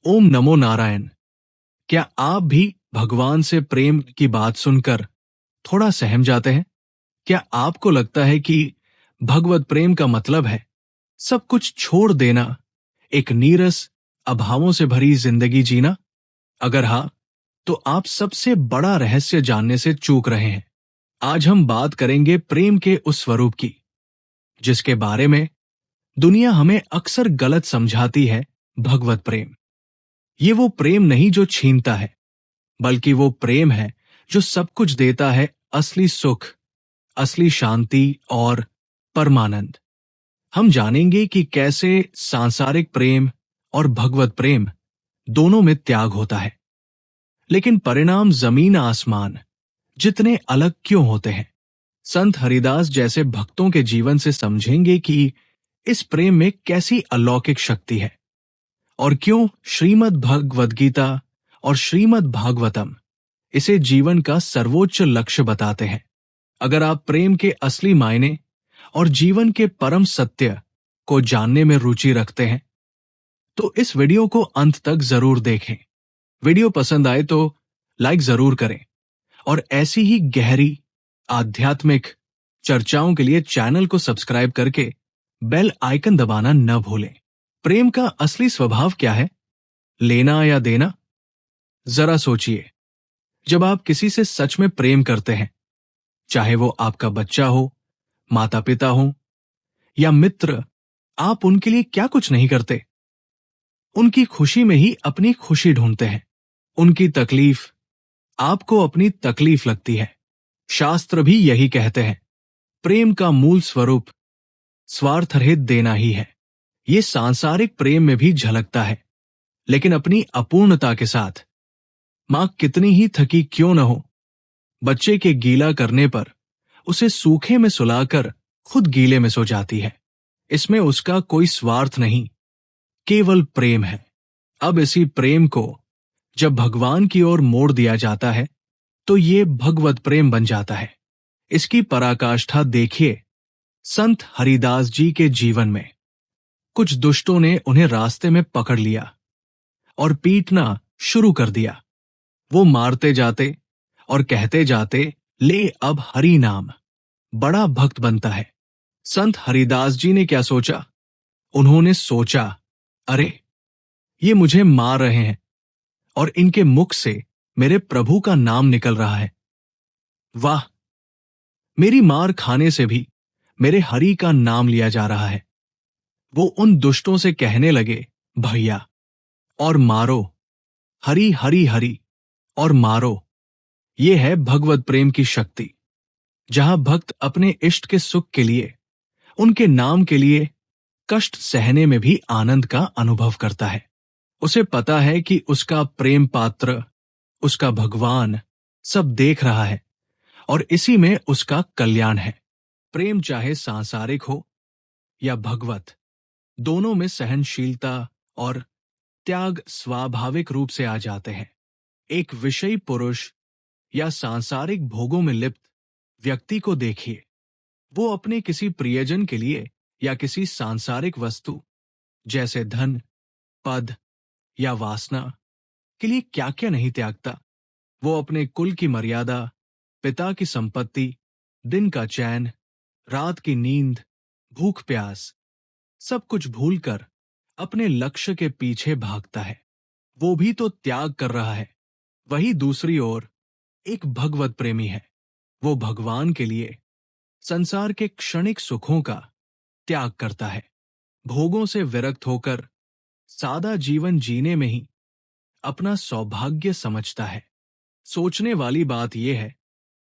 ओम नमो नारायण। क्या आप भी भगवान से प्रेम की बात सुनकर थोड़ा सहम जाते हैं? क्या आपको लगता है कि भगवत प्रेम का मतलब है सब कुछ छोड़ देना, एक नीरस, अभावों से भरी जिंदगी जीना? अगर हाँ, तो आप सबसे बड़ा रहस्य जानने से चूक रहे हैं। आज हम बात करेंगे प्रेम के उस स्वरूप की जिसके बारे में दुनिया हमें अक्सर गलत समझाती है। भगवत प्रेम ये वो प्रेम नहीं जो छीनता है, बल्कि वो प्रेम है जो सब कुछ देता है, असली सुख, असली शांति और परमानंद। हम जानेंगे कि कैसे सांसारिक प्रेम और भगवत प्रेम दोनों में त्याग होता है, लेकिन परिणाम जमीन आसमान जितने अलग क्यों होते हैं। संत हरिदास जैसे भक्तों के जीवन से समझेंगे कि इस प्रेम में कैसी अलौकिक शक्ति है और क्यों श्रीमद् भगवद गीता और श्रीमद् भागवतम इसे जीवन का सर्वोच्च लक्ष्य बताते हैं। अगर आप प्रेम के असली मायने और जीवन के परम सत्य को जानने में रुचि रखते हैं, तो इस वीडियो को अंत तक जरूर देखें। वीडियो पसंद आए तो लाइक जरूर करें और ऐसी ही गहरी आध्यात्मिक चर्चाओं के लिए चैनल को सब्सक्राइब करके बेल आइकन दबाना न भूलें। प्रेम का असली स्वभाव क्या है? लेना या देना? जरा सोचिए, जब आप किसी से सच में प्रेम करते हैं, चाहे वो आपका बच्चा हो, माता पिता हो या मित्र, आप उनके लिए क्या कुछ नहीं करते। उनकी खुशी में ही अपनी खुशी ढूंढते हैं। उनकी तकलीफ आपको अपनी तकलीफ लगती है। शास्त्र भी यही कहते हैं, प्रेम का मूल स्वरूप स्वार्थरहित देना ही है। ये सांसारिक प्रेम में भी झलकता है, लेकिन अपनी अपूर्णता के साथ। मां कितनी ही थकी क्यों न हो, बच्चे के गीला करने पर उसे सूखे में सुलाकर खुद गीले में सो जाती है। इसमें उसका कोई स्वार्थ नहीं, केवल प्रेम है। अब इसी प्रेम को जब भगवान की ओर मोड़ दिया जाता है, तो ये भगवत प्रेम बन जाता है। इसकी पराकाष्ठा देखिए संत हरिदास जी के जीवन में। कुछ दुष्टों ने उन्हें रास्ते में पकड़ लिया और पीटना शुरू कर दिया। वो मारते जाते और कहते जाते, ले अब हरि नाम। बड़ा भक्त बनता है। संत हरिदास जी ने क्या सोचा? उन्होंने सोचा, अरे ये मुझे मार रहे हैं और इनके मुख से मेरे प्रभु का नाम निकल रहा है। वाह, मेरी मार खाने से भी मेरे हरि का नाम लिया जा रहा है। वो उन दुष्टों से कहने लगे, भैया और मारो, हरि हरि हरि और मारो। ये है भगवत प्रेम की शक्ति, जहां भक्त अपने इष्ट के सुख के लिए, उनके नाम के लिए कष्ट सहने में भी आनंद का अनुभव करता है। उसे पता है कि उसका प्रेम पात्र, उसका भगवान सब देख रहा है और इसी में उसका कल्याण है। प्रेम चाहे सांसारिक हो या भगवत, दोनों में सहनशीलता और त्याग स्वाभाविक रूप से आ जाते हैं। एक विषयी पुरुष या सांसारिक भोगों में लिप्त व्यक्ति को देखिए। वो अपने किसी प्रियजन के लिए या किसी सांसारिक वस्तु जैसे धन, पद या वासना के लिए क्या क्या नहीं त्यागता। वो अपने कुल की मर्यादा, पिता की संपत्ति, दिन का चैन, रात की नींद, भूख प्यास, सब कुछ भूलकर अपने लक्ष्य के पीछे भागता है। वो भी तो त्याग कर रहा है। वही दूसरी ओर एक भगवत प्रेमी है। वो भगवान के लिए संसार के क्षणिक सुखों का त्याग करता है। भोगों से विरक्त होकर सादा जीवन जीने में ही अपना सौभाग्य समझता है। सोचने वाली बात यह है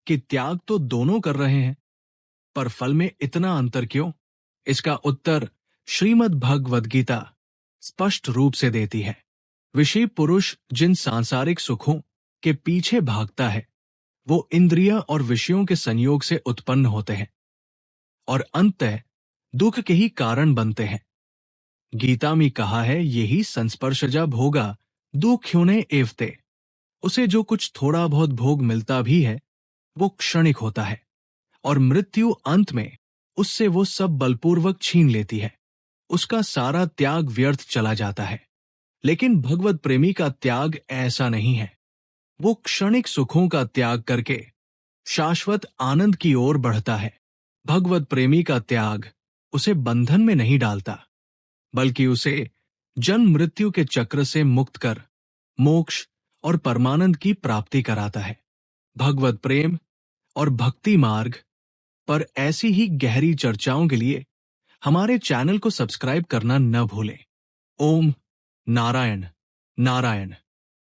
कि त्याग तो दोनों कर रहे हैं, पर फल में इतना अंतर क्यों? इसका उत्तर श्रीमद् भगवद गीता स्पष्ट रूप से देती है। विषयी पुरुष जिन सांसारिक सुखों के पीछे भागता है, वो इंद्रिय और विषयों के संयोग से उत्पन्न होते हैं और अंततः दुख के ही कारण बनते हैं। गीता में कहा है, यही संस्पर्शजा भोगा दुःख्योने एवते। उसे जो कुछ थोड़ा बहुत भोग मिलता भी है, वो क्षणिक होता है और मृत्यु अंत में उससे वो सब बलपूर्वक छीन लेती है। उसका सारा त्याग व्यर्थ चला जाता है। लेकिन भगवत प्रेमी का त्याग ऐसा नहीं है। वो क्षणिक सुखों का त्याग करके शाश्वत आनंद की ओर बढ़ता है। भगवत प्रेमी का त्याग उसे बंधन में नहीं डालता, बल्कि उसे जन्म मृत्यु के चक्र से मुक्त कर मोक्ष और परमानंद की प्राप्ति कराता है। भगवत प्रेम और भक्ति मार्ग पर ऐसी ही गहरी चर्चाओं के लिए हमारे चैनल को सब्सक्राइब करना न भूलें। ओम नारायण नारायण।